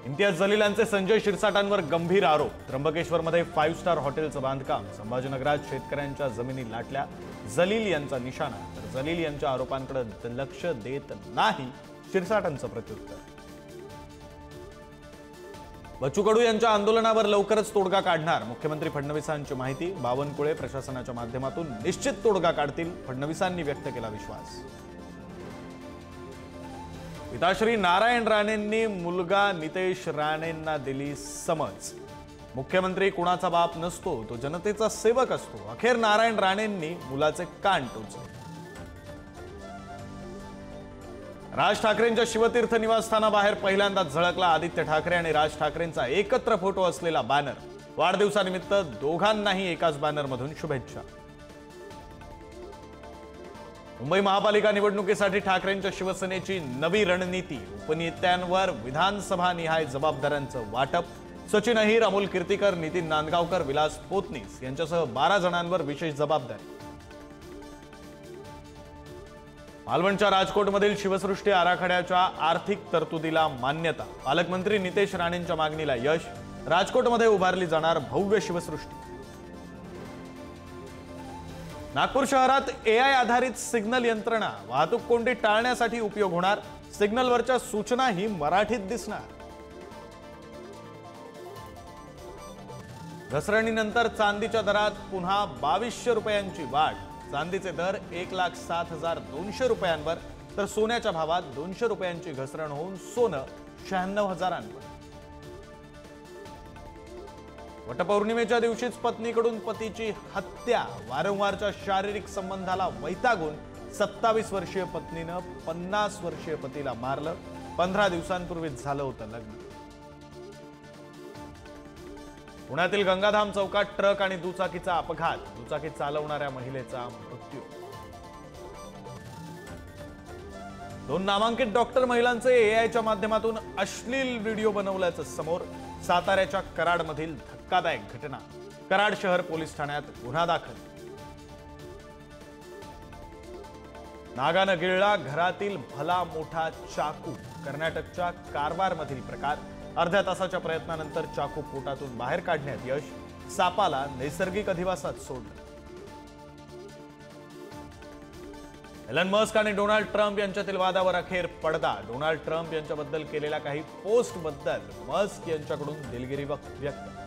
इम्तियाज जलील यांचे संजय शिरसाटांवर गंभीर आरोप। त्र्यंबकेश्वरमध्ये 5 स्टार हॉटेलचं बांधकाम, संभाजीनगरात शेतकऱ्यांच्या जमिनी लाटल्या, जलील यांचा निशाणा। तर जलील यांच्या आरोपांकडे लक्ष देत नाही शिरसाटांचं प्रत्युत्तर। बच्चू कडू यांच्या आंदोलनावर लवकरच तोडगा काढणार, मुख्यमंत्री फडणवीसांची माहिती। बावनकुळे प्रशासनाच्या माध्यमातून निश्चित तोडगा काढतील, फडणवीसांनी व्यक्त केला विश्वास। पिताश्री नारायण राणेंनी मुलगा नितेश राणेंना दिली समज। मुख्यमंत्री कुणाचा बाप नसतो, तो जनतेचा सेवक असतो। अखेर नारायण राणेंनी मुलाचे कान टोचले। राज ठाकरेंच्या शिवतीर्थ निवासस्थानाबाहेर पहिल्यांदाच झळकला आदित्य ठाकरे आणि राज ठाकरेंचा एकत्र फोटो असलेला बॅनर। वाढदिवसानिमित्त दोघांनाही एकाच बॅनरमधून शुभेच्छा। मुंबई महापालिका निवडणुकीसाठी ठाकरेंच्या शिवसेनेची नवी रणनीती, उपनेत्यांवर विधानसभा निहाय जबाबदाऱ्यांचं वाटप। सचिन अहिर, अमोल कीर्तीकर, नितीन नांदगावकर, विलास पोतनीस यांच्यासह 12 जणांवर विशेष जबाबदारी। मालवणच्या राजकोटमधील शिवसृष्टी आराखड्याच्या आर्थिक तरतुदीला मान्यता, पालकमंत्री नितेश राणेंच्या मागणीला यश। राजकोटमध्ये उभारली जाणार भव्य शिवसृष्टी। नागपूर शहरात एआय आधारित सिग्नल यंत्रणा, वाहतूक कोंडी टाळण्यासाठी उपयोग होणार। सिग्नलवरच्या सूचनाही मराठीत दिसणार। घसरणीनंतर चांदीच्या दरात पुन्हा 2200 रुपयांची वाढ। चांदीचे दर 1,07,200 रुपयांवर, तर सोन्याच्या भावात 200 रुपयांची घसरण होऊन सोनं 96,000 वटपौर्णिमेच्या दिवशीच पत्नीकडून पतीची हत्या, वारंवारच्या शारीरिक संबंधाला वैतागून 27 वर्षीय पत्नीनं 50 वर्षीय पतीला मारलं। 15 दिवसांपूर्वीच झालं होतं लग्न। पुण्यातील गंगाधाम चौकात ट्रक आणि दुचाकीचा अपघात, दुचाकी चालवणाऱ्या महिलेचा मृत्यू। 2 नामांकित डॉक्टर महिलांचे एआयच्या माध्यमातून अश्लील व्हिडिओ बनवल्याचं समोर। साताऱ्याच्या कराडमधील धक्कादायक घटना, कराड शहर पोलीस ठाण्यात गुन्हा दाखल। नागानं गिळला घरातील भला मोठा चाकू, कर्नाटकच्या कारवारमधील प्रकार। अर्ध्या तासाच्या प्रयत्नानंतर चाकू पोटातून बाहेर काढण्यात यश, सापाला नैसर्गिक अधिवासात सोडलं। एलन मस्क आणि डोनाल्ड ट्रम्प यांच्यातील वादावर अखेर पडदा। डोनाल्ड ट्रम्प यांच्याबद्दल केलेल्या काही पोस्टबद्दल मस्क यांच्याकडून दिलगिरी व्यक्त।